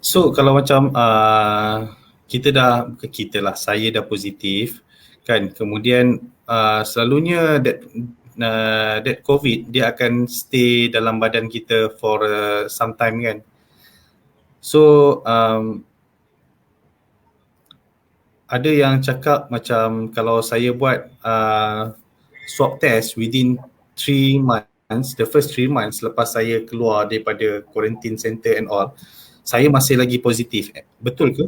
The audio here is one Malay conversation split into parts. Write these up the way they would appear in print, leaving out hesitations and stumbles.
So kalau macam kita dah, bukan kita lah, saya dah positif kan, kemudian selalunya that COVID dia akan stay dalam badan kita for some time kan. So ada yang cakap macam kalau saya buat swab test within 3 months, the first 3 months lepas saya keluar daripada quarantine center and all, saya masih lagi positif. Betul ke?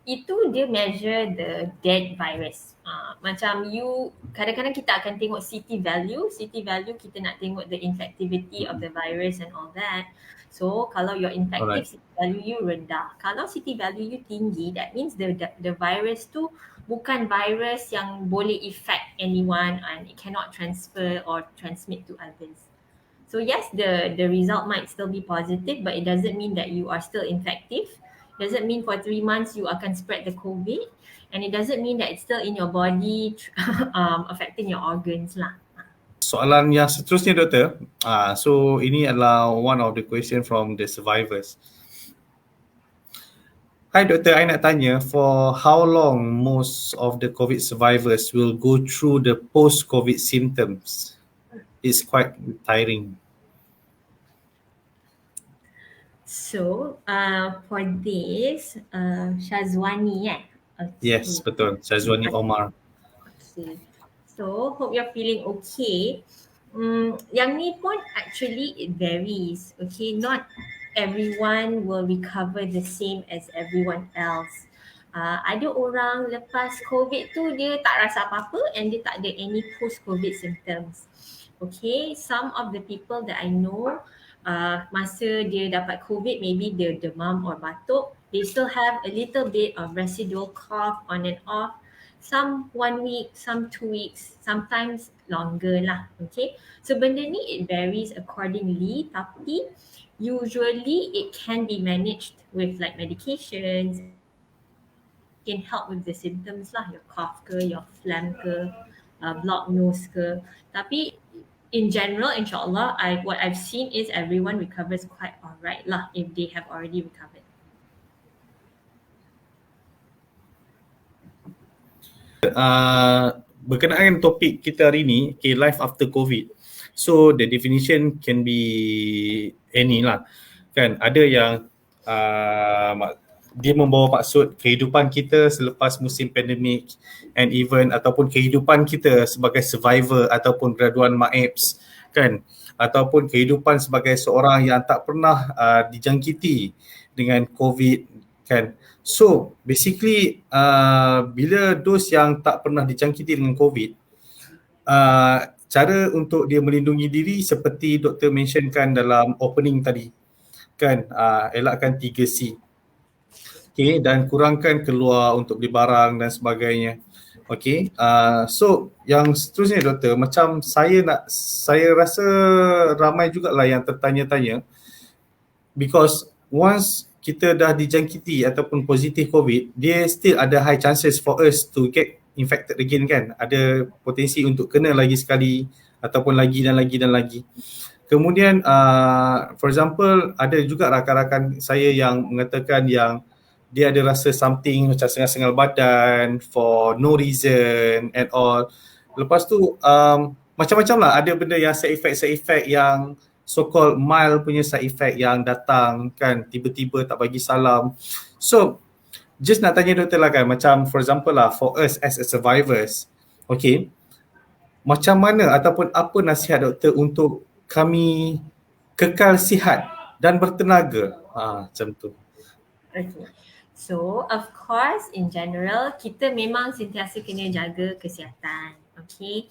Itu dia measure the dead virus. Macam you, kadang-kadang kita akan tengok CT value. CT value kita nak tengok the infectivity of the virus and all that. So kalau your infective Alright. CT value you rendah, kalau CT value you tinggi, that means the virus tu bukan virus yang boleh affect anyone and it cannot transfer or transmit to others. So yes, the result might still be positive, but it doesn't mean that you are still infective. Doesn't mean for 3 months you akan spread the COVID, and it doesn't mean that it's still in your body affecting your organs lah. Soalan yang seterusnya doktor, so ini adalah one of the question from the survivors. Hi doktor, I nak tanya, for how long most of the COVID survivors will go through the post-COVID symptoms? It's quite tiring. So for this, Shazwani Okay. Yes, betul. Syazwani Omar. Okay. So hope you're feeling okay. Yang ni pun actually it varies. Okay, not everyone will recover the same as everyone else. Ada orang lepas COVID tu dia tak rasa apa-apa and dia tak ada any post-COVID symptoms. Okay, some of the people that I know, masa dia dapat COVID, maybe dia demam or batuk, they still have a little bit of residual cough on and off. Some 1 week, some 2 weeks, sometimes longer lah. Okay, so benda ni it varies accordingly, tapi usually it can be managed with like medications, can help with the symptoms lah, your cough ke, your phlegm ke, blocked nose ke. Tapi in general, insyaAllah, what I've seen is everyone recovers quite alright lah if they have already recovered. Berkenaan topik kita hari ni, okay, life after COVID. So the definition can be any lah. Kan, ada yang dia membawa maksud kehidupan kita selepas musim pandemik, and even ataupun kehidupan kita sebagai survivor ataupun graduan MAEPS kan, ataupun kehidupan sebagai seorang yang tak pernah dijangkiti dengan COVID kan. So basically bila dos yang tak pernah dijangkiti dengan COVID, cara untuk dia melindungi diri seperti doktor mentionkan dalam opening tadi kan, elakkan 3C. Okay, dan kurangkan keluar untuk beli barang dan sebagainya. Okay, so yang seterusnya doktor, macam saya rasa ramai jugalah yang tertanya-tanya, because once kita dah dijangkiti ataupun positif COVID, dia still ada high chances for us to get infected again kan. Ada potensi untuk kena lagi sekali ataupun lagi dan lagi dan lagi. Kemudian for example, ada juga rakan-rakan saya yang mengatakan yang dia ada rasa something macam sengal-sengal badan for no reason and all. Lepas tu macam-macam lah, ada benda yang side effect yang so-called mild punya side effect yang datang kan, tiba-tiba tak bagi salam. So just nak tanya doktor lah kan, macam for example lah, for us as a survivors, okay, macam mana ataupun apa nasihat doktor untuk kami kekal sihat dan bertenaga, macam tu. Okay. So, of course, in general, kita memang sentiasa kena jaga kesihatan. Okay.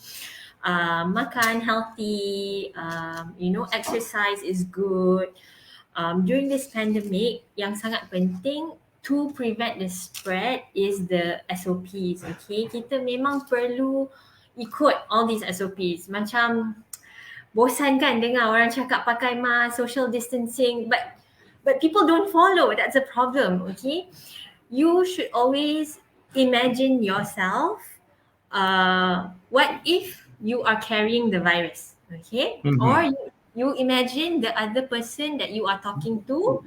Makan healthy, exercise is good. During this pandemic, yang sangat penting to prevent the spread is the SOPs. Okay. Kita memang perlu ikut all these SOPs. Macam bosan kan dengar orang cakap pakai mask, social distancing, but people don't follow. That's a problem. Okay, you should always imagine yourself, what if you are carrying the virus, okay? Or you imagine the other person that you are talking to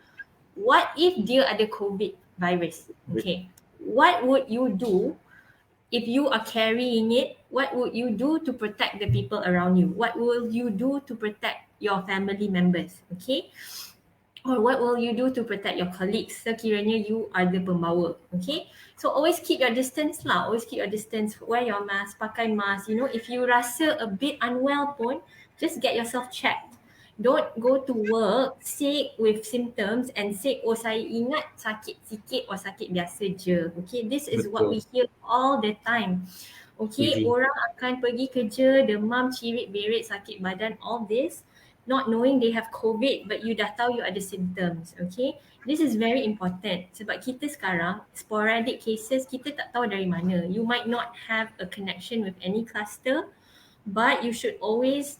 what if dia ada COVID virus? Okay, what would you do if you are carrying it? What would you do to protect the people around you? What will you do to protect your family members? Okay, or what will you do to protect your colleagues sekiranya you are the pembawa? Okay, so always keep your distance lah, always keep your distance, wear your mask, pakai mask. You know, if you rasa a bit unwell pun, just get yourself checked. Don't go to work sick with symptoms and say, oh saya ingat sakit sikit or sakit biasa je. Okay, this is what we hear all the time. Okay, orang akan pergi kerja demam, cirit, berit, sakit badan, all this, not knowing they have COVID, but you dah tahu you ada symptoms. Okay, this is very important sebab kita sekarang sporadic cases, kita tak tahu dari mana. You might not have a connection with any cluster, but you should always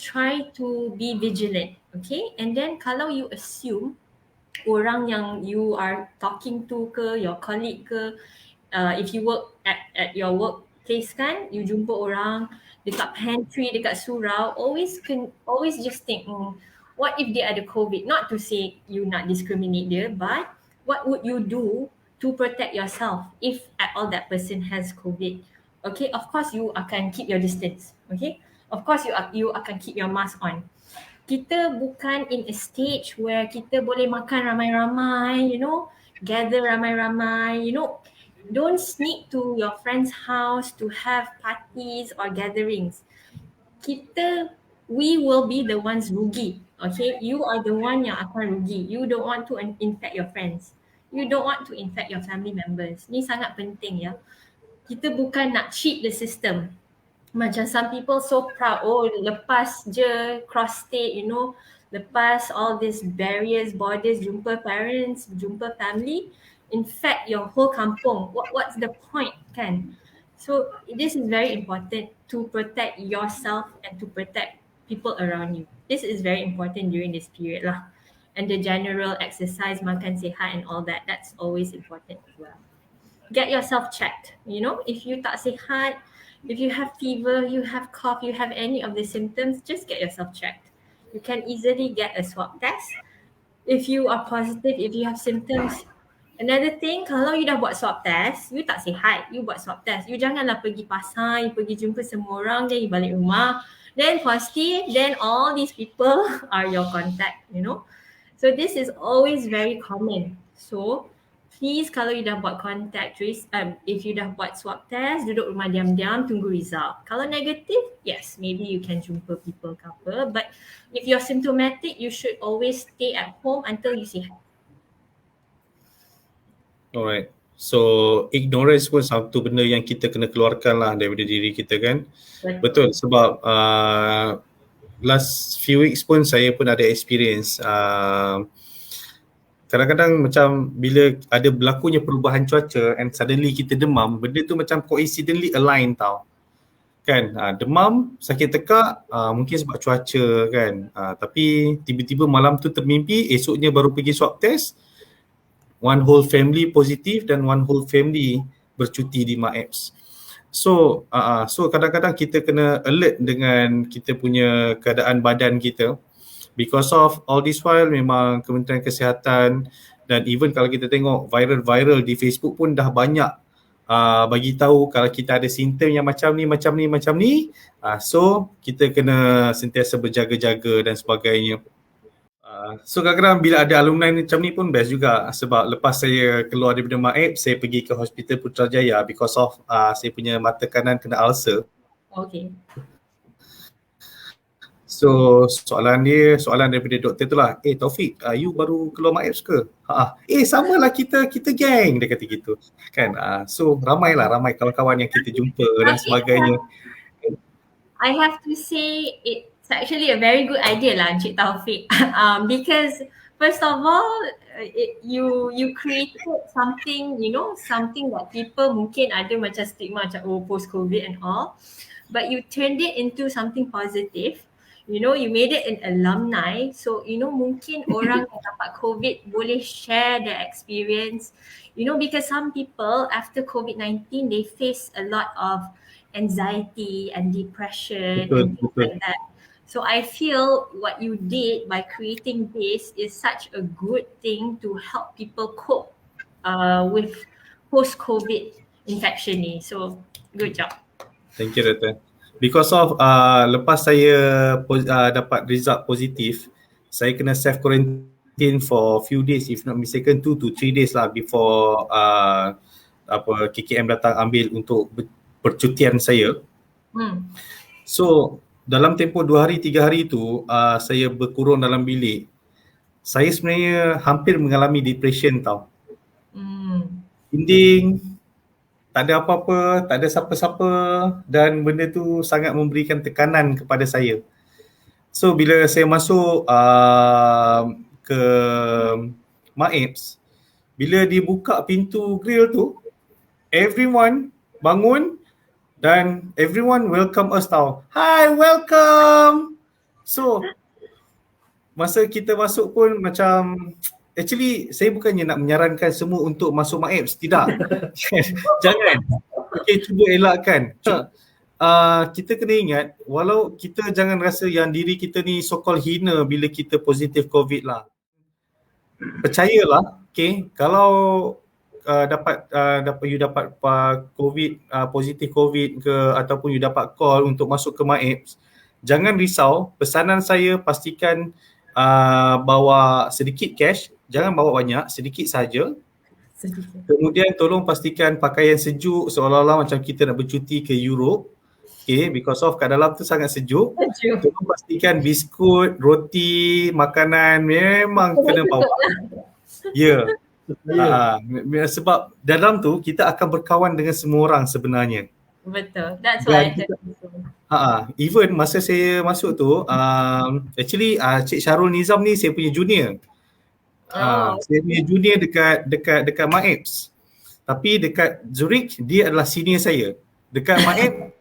try to be vigilant. Okay, and then kalau you assume orang yang you are talking to ke, your colleague ke, if you work at your workplace kan, you jumpa orang dekat pantry, dekat surau, always just think, what if dia ada COVID? Not to say you not discriminate dia, but what would you do to protect yourself if at all that person has COVID? Okay, of course you akan keep your distance. Okay, of course you akan keep your mask on. Kita bukan in a stage where kita boleh makan ramai-ramai, you know, gather ramai-ramai, you know. Don't sneak to your friend's house to have parties or gatherings. We will be the ones rugi. Okay, you are the one yang akan rugi. You don't want to infect your friends. You don't want to infect your family members. Ni sangat penting ya. Kita bukan nak cheat the system. Macam some people so proud, oh lepas je cross state, you know, lepas all these barriers, borders, jumpa parents, jumpa family, infect your whole kampung. What's the point kan? So this is very important to protect yourself and to protect people around you. This is very important during this period lah. And the general exercise, makan sihat and all that, that's always important as well. Get yourself checked. You know, if you tak sihat, if you have fever, you have cough, you have any of the symptoms, just get yourself checked. You can easily get a swab test. If you are positive, if you have symptoms. Another thing, kalau you dah buat swab test, you tak sihat, you buat swab test. You janganlah pergi pasar, you pergi jumpa semua orang, then you balik rumah, then positive, then all these people are your contact, you know. So this is always very common. So please kalau you dah buat contact trace, if you dah buat swab test, duduk rumah diam-diam, tunggu result. Kalau negatif, yes, maybe you can jumpa people ke apa. But if you're symptomatic, you should always stay at home until you sihat. Alright. So ignorance pun satu benda yang kita kena keluarkan lah daripada diri kita kan. Betul sebab last few weeks pun saya pun ada experience kadang-kadang macam bila ada berlakunya perubahan cuaca and suddenly kita demam, benda tu macam coincidentally align tau. Kan, demam, sakit tekak, mungkin sebab cuaca kan. Tapi tiba-tiba malam tu termimpi, esoknya baru pergi swab test, one whole family positif dan one whole family bercuti di MAEPS. So kadang-kadang kita kena alert dengan kita punya keadaan badan kita. Because of all this while memang Kementerian Kesihatan dan even kalau kita tengok viral di Facebook pun dah banyak bagi tahu kalau kita ada simptom yang macam ni, so kita kena sentiasa berjaga-jaga dan sebagainya. So kadang-kadang bila ada alumni macam ni pun best juga sebab lepas saya keluar daripada MAEP, saya pergi ke Hospital Putrajaya because of saya punya mata kanan kena ulcer. Okay. So soalan daripada doktor tu lah, Taufik, you baru keluar MAEPS ke? Sama lah kita geng, dia kata gitu kan. So ramai kawan-kawan yang kita jumpa dan sebagainya. I have to say it's actually a very good idea lah Encik Taufik. Because first of all, you created something, you know, something that people mungkin ada macam stigma macam post-COVID and all, but you turned it into something positive. You know, you made it an alumni. So, you know, mungkin orang yang dapat COVID boleh share their experience. You know, because some people after COVID-19, they face a lot of anxiety and depression and things like that. So I feel what you did by creating this is such a good thing to help people cope with post-COVID infection ni. So good job. Thank you, Dr. Because of lepas saya dapat result positif, saya kena self quarantine for few days, if not mistaken 2 to 3 days lah before KKM datang ambil untuk percutian saya. So dalam tempoh 2 hari 3 hari tu saya berkurung dalam bilik. Saya sebenarnya hampir mengalami depression tau. Dinding, tak ada apa-apa, tak ada siapa-siapa, dan benda tu sangat memberikan tekanan kepada saya. So bila saya masuk ke MAEPS, bila dibuka pintu grill tu, everyone bangun dan everyone welcome us tau. Hi, welcome. So masa kita masuk pun macam, actually saya bukannya nak menyarankan semua untuk masuk MAEPS, tidak. Jangan. Okay, cuba elakkan. Kita kena ingat, walau kita jangan rasa yang diri kita ni so-called hina bila kita positif COVID lah. Percayalah, okay, kalau you dapat COVID, positif COVID ke, ataupun you dapat call untuk masuk ke MAEPS, jangan risau. Pesanan saya, pastikan bawa sedikit cash, jangan bawa banyak, sedikit saja. Kemudian tolong pastikan pakaian sejuk, seolah-olah macam kita nak bercuti ke Europe. Okay, because of kat dalam tu sangat sejuk. Tolong pastikan biskut, roti, makanan memang kena bawa. Ya. Sebab dalam tu kita akan berkawan dengan semua orang sebenarnya. Betul. That's why even masa saya masuk tu, actually Cik Syarul Nizam ni saya punya junior. Saya punya junior dekat MAEPS. Tapi dekat Zurich dia adalah senior saya. Dekat MAEPS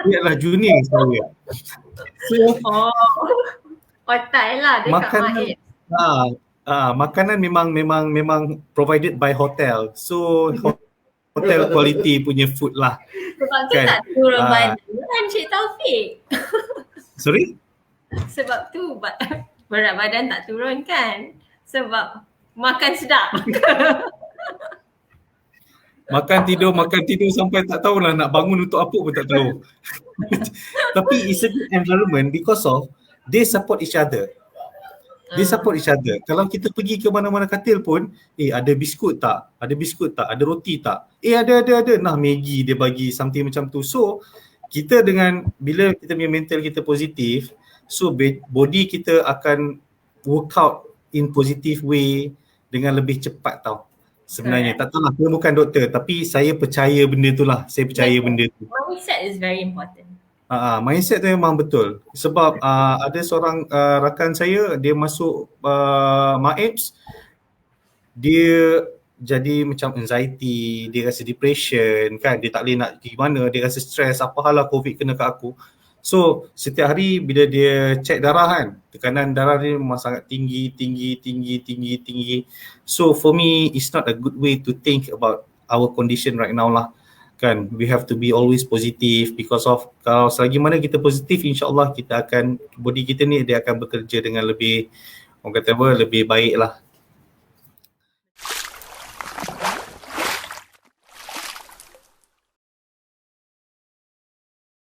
dia adalah junior saya. So, otak lah dekat MAEPS. Makanan memang provided by hotel. So hotel quality punya food lah. Sebab tu kan? Tak turun badan kan Cik Taufik? Sorry? Sebab tu berat badan tak turun kan? Sebab makan sedap. Makan tidur sampai tak tahulah nak bangun untuk apa pun tak tahu. Tapi it's a good environment because of they support each other. They support each other. Kalau kita pergi ke mana-mana katil pun, ada biskut tak? Ada biskut tak? Ada roti tak? Ada. Nah, Maggi dia bagi something macam tu. So, kita dengan, bila kita punya mental kita positif, so body kita akan work out in positive way dengan lebih cepat tau. Sebenarnya. Tak tahulah, saya bukan doktor, tapi saya percaya benda tu lah. Saya percaya benda tu. Mindset is very important. Mindset tu memang betul. Sebab ada seorang rakan saya, dia masuk MAEPS, dia jadi macam anxiety, dia rasa depression kan, dia tak boleh nak pergi mana, dia rasa stres, apa hal lah COVID kena ke aku. So setiap hari bila dia check darah kan, tekanan darah dia memang sangat tinggi. So for me, it's not a good way to think about our condition right now lah. Kan, we have to be always positive because of kalau selagi mana kita positif, insyaAllah kita akan, body kita ni dia akan bekerja dengan lebih, orang kata apa, lebih baik lah.